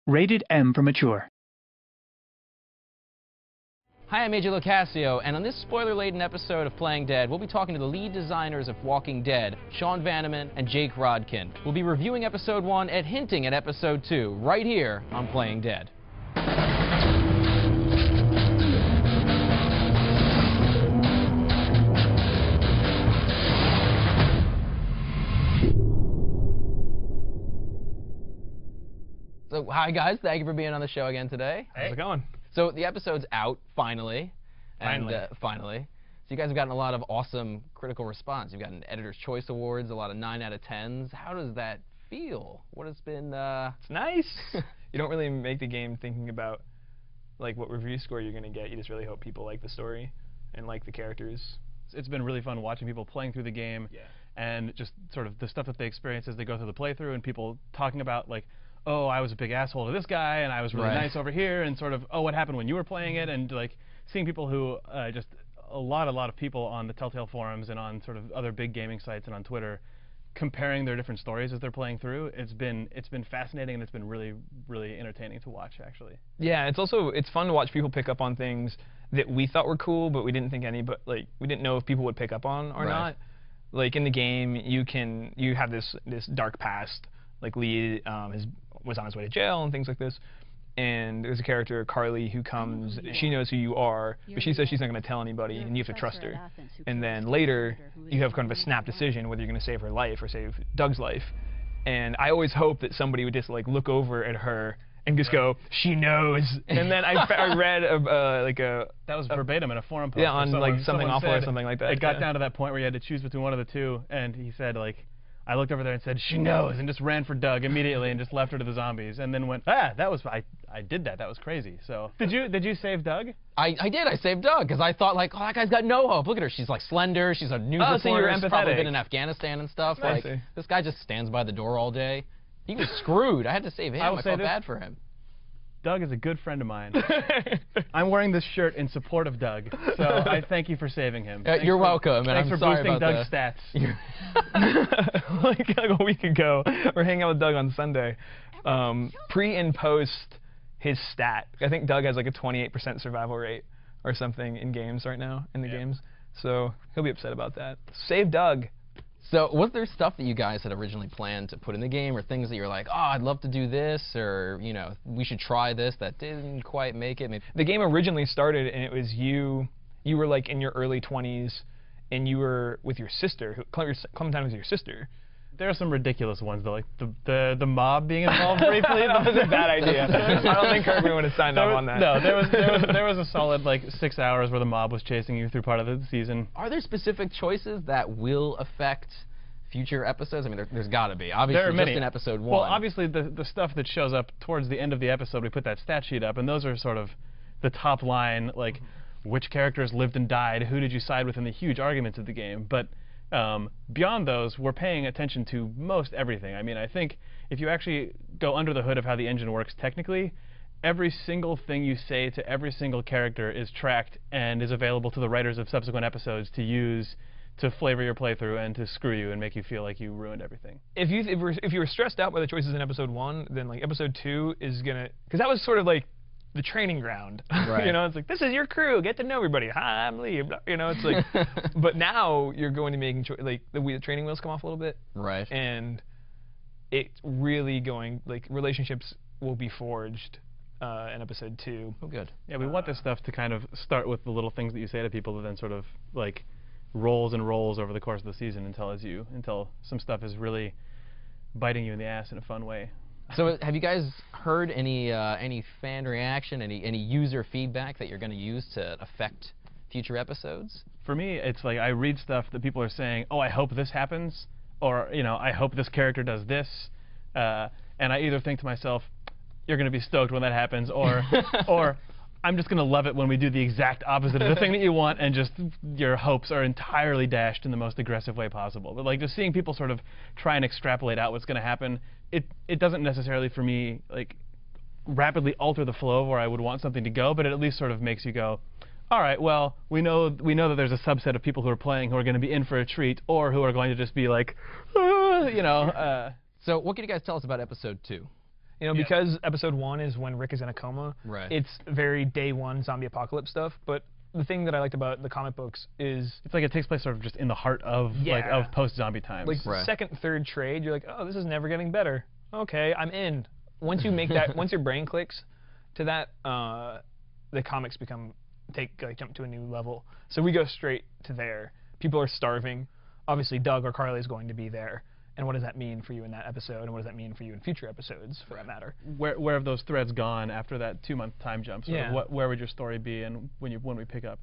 Rated M for mature. Hi, I'm AJ Locascio, and on this spoiler-laden episode of Playing Dead, we'll be talking to the lead designers of Walking Dead, Sean Vanneman and Jake Rodkin. We'll be reviewing Episode 1 and hinting at Episode 2, right here on Playing Dead. So, hi guys, thank you for being on the show again today. How's it going? So the episode's out, finally. Finally. Finally. So you guys have gotten a lot of awesome critical response. You've gotten Editor's Choice Awards, a lot of 9 out of 10s. How does that feel? What has been, It's nice. You don't really make the game thinking about, like, what review score you're going to get. You just really hope people like the story and like the characters. It's been really fun watching people playing through the game and just sort of the stuff that they experience as they go through the playthrough and people talking about, like, oh, I was a big asshole to this guy, and I was really nice over here, and sort of, oh, what happened when you were playing it, and like seeing people who, just a lot of people on the Telltale forums and on sort of other big gaming sites and on Twitter, comparing their different stories as they're playing through. It's been fascinating, and it's been really, really entertaining to watch, actually. Yeah, it's fun to watch people pick up on things that we thought were cool, but we didn't think we didn't know if people would pick up on or not. Like in the game, you have this dark past. Like Lee was on his way to jail and things like this, and there's a character, Carly, who comes. She knows who you are, but she says she's not going to tell anybody, and you have to trust her. And then later, you have kind of a snap decision whether you're going to save her life or save Doug's life. And I always hope that somebody would just like look over at her and just go, "She knows." And then I read that was verbatim in a forum post. Yeah, on like something awful or something like that. It got down to that point where you had to choose between one of the two, and he said like, I looked over there and said, "She knows," and just ran for Doug immediately and just left her to the zombies, and then went, that was, I did that. That was crazy. So, did you save Doug? I did. I saved Doug because I thought like, oh, that guy's got no hope. Look at her. She's like slender. She's a news reporter. So you're She's probably empathetic. been in Afghanistan and stuff. That's Like nice. this guy just stands by the door all day. He was screwed. I had to save him. I felt bad for him. Doug is a good friend of mine. I'm wearing this shirt in support of Doug, so I thank you for saving him. You're welcome, and thanks I'm for sorry boosting about Doug's stats. like a week ago, we're hanging out with Doug on Sunday. Pre and post his stat, I think Doug has like a 28% survival rate or something in games right now, in the games. So he'll be upset about that. Save Doug. So was there stuff that you guys had originally planned to put in the game, or things that you're like, oh, I'd love to do this, or, you know, we should try this, that didn't quite make it? Maybe. The game originally started, and it was you were like in your early 20s, and you were with your sister. Clementine was your sister. There are some ridiculous ones, though, like the mob being involved briefly. That was a bad idea. I don't think Kirkman would have signed up on that. No, there was a solid like 6 hours where the mob was chasing you through part of the season. Are there specific choices that will affect future episodes? I mean, there's got to be. Obviously, there are many. Just in episode 1. Well, obviously, the stuff that shows up towards the end of the episode, we put that stat sheet up, and those are sort of the top line, like which characters lived and died, who did you side with in the huge arguments of the game. But beyond those, we're paying attention to most everything. I mean, I think if you actually go under the hood of how the engine works technically, every single thing you say to every single character is tracked and is available to the writers of subsequent episodes to use to flavor your playthrough and to screw you and make you feel like you ruined everything. If you were stressed out by the choices in episode 1, then like episode 2 is gonna, because that was sort of like the training ground. Right. You know, it's like, this is your crew, get to know everybody. Hi, I'm Lee. You know, it's like, but now you're going to make like the training wheels come off a little bit. Right. And it's really going, like, relationships will be forged in episode 2. Oh, good. Yeah, we want this stuff to kind of start with the little things that you say to people, and then sort of like rolls and rolls over the course of the season until some stuff is really biting you in the ass in a fun way. So have you guys heard any fan reaction, any user feedback that you're going to use to affect future episodes? For me, it's like I read stuff that people are saying, oh, I hope this happens, or, you know, I hope this character does this, and I either think to myself, you're going to be stoked when that happens, or I'm just going to love it when we do the exact opposite of the thing that you want, and just your hopes are entirely dashed in the most aggressive way possible. But like just seeing people sort of try and extrapolate out what's going to happen, it doesn't necessarily for me like rapidly alter the flow of where I would want something to go, but it at least sort of makes you go, all right, well, we know that there's a subset of people who are playing who are going to be in for a treat, or who are going to just be like, you know. So what can you guys tell us about episode 2? You know, because episode 1 is when Rick is in a coma. Right. It's very day 1 zombie apocalypse stuff. But the thing that I liked about the comic books is it's like it takes place sort of just in the heart of of post-zombie times. Like the second, third trade, you're like, oh, this is never getting better. Okay, I'm in. Once you make that, once your brain clicks to that, the comics jump to a new level. So we go straight to there. People are starving. Obviously, Doug or Carly is going to be there. And what does that mean for you in that episode? And what does that mean for you in future episodes, for that matter? Where have those threads gone after that 2-month time jump? Where would your story be, and when we pick up?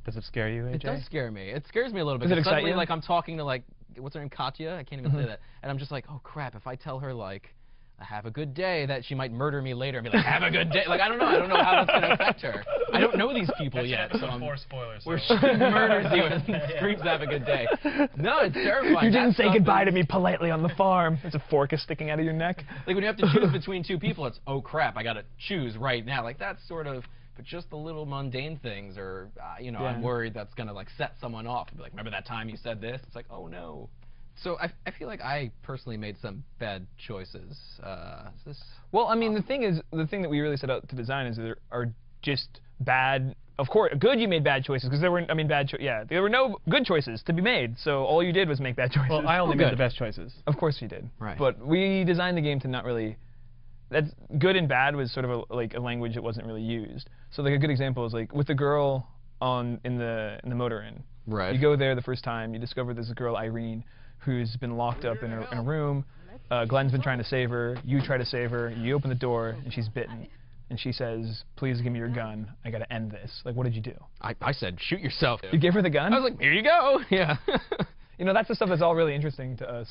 Does it scare you, AJ? It does scare me. It scares me a little bit. Does it excite suddenly, you? like, I'm talking to, like, what's her name, Katya? I can't even say that. And I'm just like, oh, crap, if I tell her, like, have a good day, that she might murder me later and be like, have a good day. Like, I don't know how that's going to affect her. I don't know these people yet. So more spoilers. Where she murders you and screams, have a good day. No, it's terrifying. You didn't say goodbye to me politely on the farm. There's a fork is sticking out of your neck. Like, when you have to choose between two people, it's, oh, crap, I got to choose right now. Like, that's sort of, but just the little mundane things, or, you know, I'm worried that's going to, like, set someone off. And be like, remember that time you said this? It's like, oh, no. So I feel like I personally made some bad choices. Is this? Well, I mean, the thing that we really set out to design is there are just bad. Of course, good. You made bad choices because there were. I mean, there were no good choices to be made. So all you did was make bad choices. Well, I only made the best choices. Of course you did. Right. But we designed the game to not really. That's good and bad was sort of like a language that wasn't really used. So like a good example is like with the girl in the motor inn. Right. You go there the first time, you discover there's a girl, Irene, who's been locked up in a room. Glenn's been trying to save her. You try to save her. You open the door, and she's bitten. And she says, please give me your gun. I got to end this. Like, what did you do? I said, shoot yourself. You gave her the gun? I was like, here you go. Yeah. You know, that's the stuff that's all really interesting to us.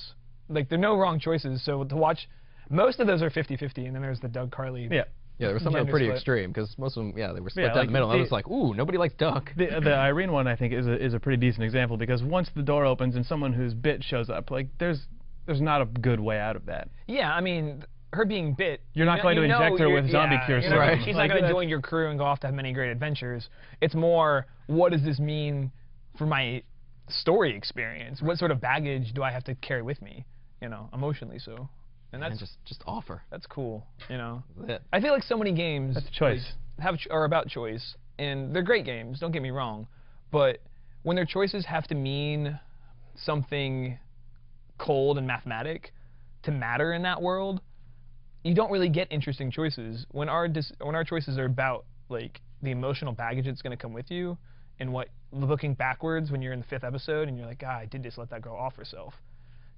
Like, there are no wrong choices. So to watch, most of those are 50-50. And then there's the Doug Carly. Yeah, there was something pretty extreme, because most of them, they were split down the middle. I was like, ooh, nobody likes Duck. The Irene one, I think, is a pretty decent example, because once the door opens and someone who's bit shows up, like, there's not a good way out of that. Yeah, I mean, her being bit... You're not going to inject her with zombie cure. Right. She's not going to join your crew and go off to have many great adventures. It's more, what does this mean for my story experience? What sort of baggage do I have to carry with me, you know, emotionally so? And that's just offer. That's cool, you know. That's it. I feel like so many games that's choice. Are about choice, and they're great games. Don't get me wrong, but when their choices have to mean something cold and mathematic to matter in that world, you don't really get interesting choices. When our choices are about like the emotional baggage that's going to come with you, and what looking backwards when you're in the 5th episode and you're like, I did just let that girl off herself,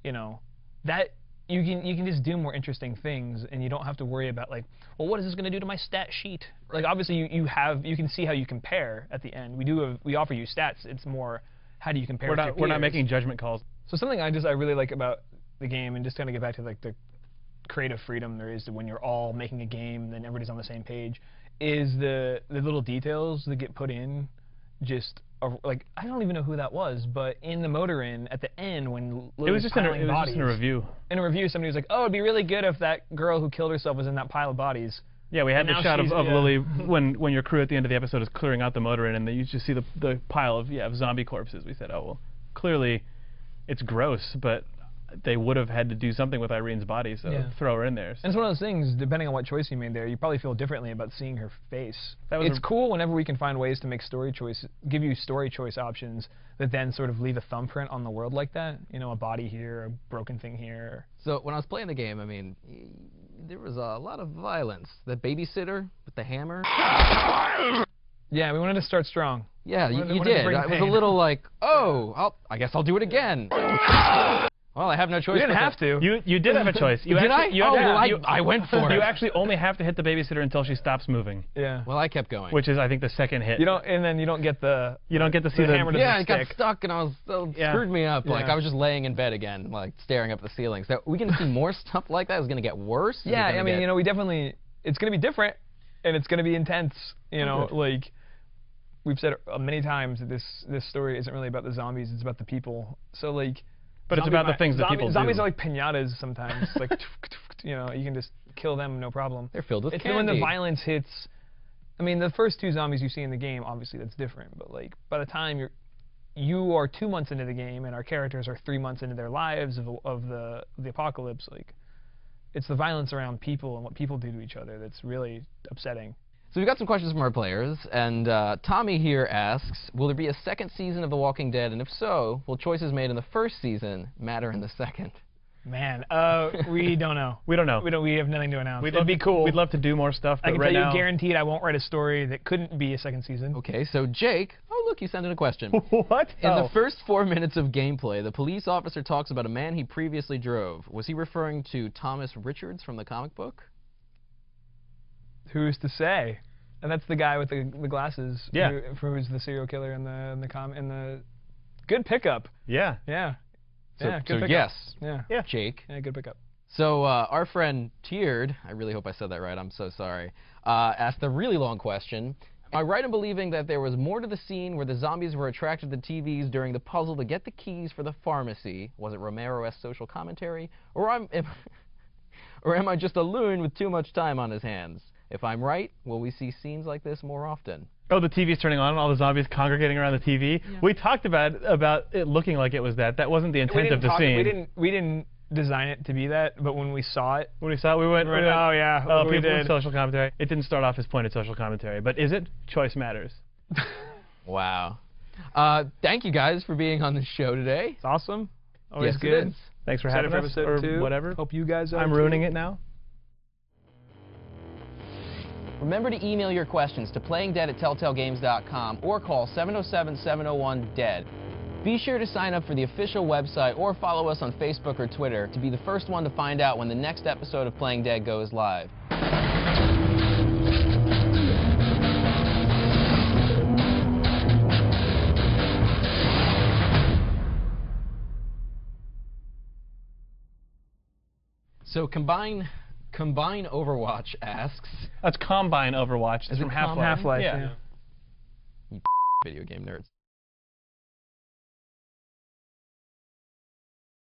you know, that. You can just do more interesting things, and you don't have to worry about like, well, what is this going to do to my stat sheet? Like, obviously you can see how you compare at the end. We offer you stats. It's more, how do you compare? We're not making judgment calls. So something I really like about the game, and just kind of get back to like the creative freedom there is when you're all making a game, and then everybody's on the same page, is the little details that get put in. Just like, I don't even know who that was, but in the motor inn at the end when Lily's it was just in a review. In a review, somebody was like, "Oh, it'd be really good if that girl who killed herself was in that pile of bodies." Yeah, we had the shot of Lily when your crew at the end of the episode is clearing out the motor inn, and then you just see the pile of zombie corpses. We said, oh well, clearly it's gross, but they would have had to do something with Irene's body, so throw her in there. So. And it's one of those things, depending on what choice you made there, you probably feel differently about seeing her face. It's cool whenever we can find ways to make give you story choice options that then sort of leave a thumbprint on the world like that. You know, a body here, a broken thing here. So when I was playing the game, I mean, there was a lot of violence. The babysitter with the hammer. Yeah, we wanted to start strong. Yeah, you did. I was a little like, oh, I guess I'll do it again. Well, I have no choice. You didn't have to. You did have a choice. I went for it. You actually only have to hit the babysitter until she stops moving. Yeah. Well, I kept going. Which is, I think, the second hit. And then you don't get to see the hammer. Yeah, it got stuck, and I was screwed me up. Like I was just laying in bed again, like staring up at the ceiling. So we gonna see more stuff like that? Is it gonna get worse? Yeah, I mean, you know, we definitely. It's gonna be different, and it's gonna be intense. You know, like we've said many times that this story isn't really about the zombies; it's about the people. So like. But it's about the things that people do. Zombies are like pinatas sometimes. Like, you know, you can just kill them, no problem. They're filled with candy. When the violence hits, I mean, the first 2 zombies you see in the game, obviously that's different. But like, by the time you are 2 months into the game, and our characters are 3 months into their lives of the apocalypse, like, it's the violence around people and what people do to each other that's really upsetting. So we've got some questions from our players, and Tommy here asks, will there be a second season of The Walking Dead, and if so, will choices made in the first season matter in the second? Man, we don't know. We don't know. We have nothing to announce. It'd be cool. We'd love to do more stuff, but I can right tell now, you guaranteed I won't write a story that couldn't be a second season. Okay, so Jake, oh look, you sent in a question. What? In the first 4 minutes of gameplay, the police officer talks about a man he previously drove. Was he referring to Thomas Richards from the comic book? Who's to say? And that's the guy with the glasses. Yeah. Who's the serial killer in the good pickup. Yeah. Yeah. So, Yeah. Good so pickup. yes, Yeah. Yeah. Jake. Yeah. Good pickup. So our friend Tiered, I really hope I said that right, I'm so sorry, asked a really long question. Am I right in believing that there was more to the scene where the zombies were attracted to TVs during the puzzle to get the keys for the pharmacy? Was it Romero-esque social commentary? Or am I just a loon with too much time on his hands? If I'm right, will we see scenes like this more often? Oh, the TV's turning on and all the zombies congregating around the TV? Yeah. We talked about it looking like it was that. That wasn't the intent of the scene. We didn't design it to be that, but when we saw it... When we saw it, we went, oh yeah, oh, we people did. with social commentary. It didn't start off as pointed social commentary, but is it? Choice matters. Wow. Thank you guys for being on the show today. It's awesome. Always yes, good. Thanks for having us, episode or 2. whatever. Hope you guys are I'm ruining it now. Remember to email your questions to playingdead@telltalegames.com or call 707-701-DEAD. Be sure to sign up for the official website or follow us on Facebook or Twitter to be the first one to find out when the next episode of Playing Dead goes live. So Combine Overwatch asks... That's Combine Overwatch. It's from Half-Life. Half-Life, yeah. You video game nerds.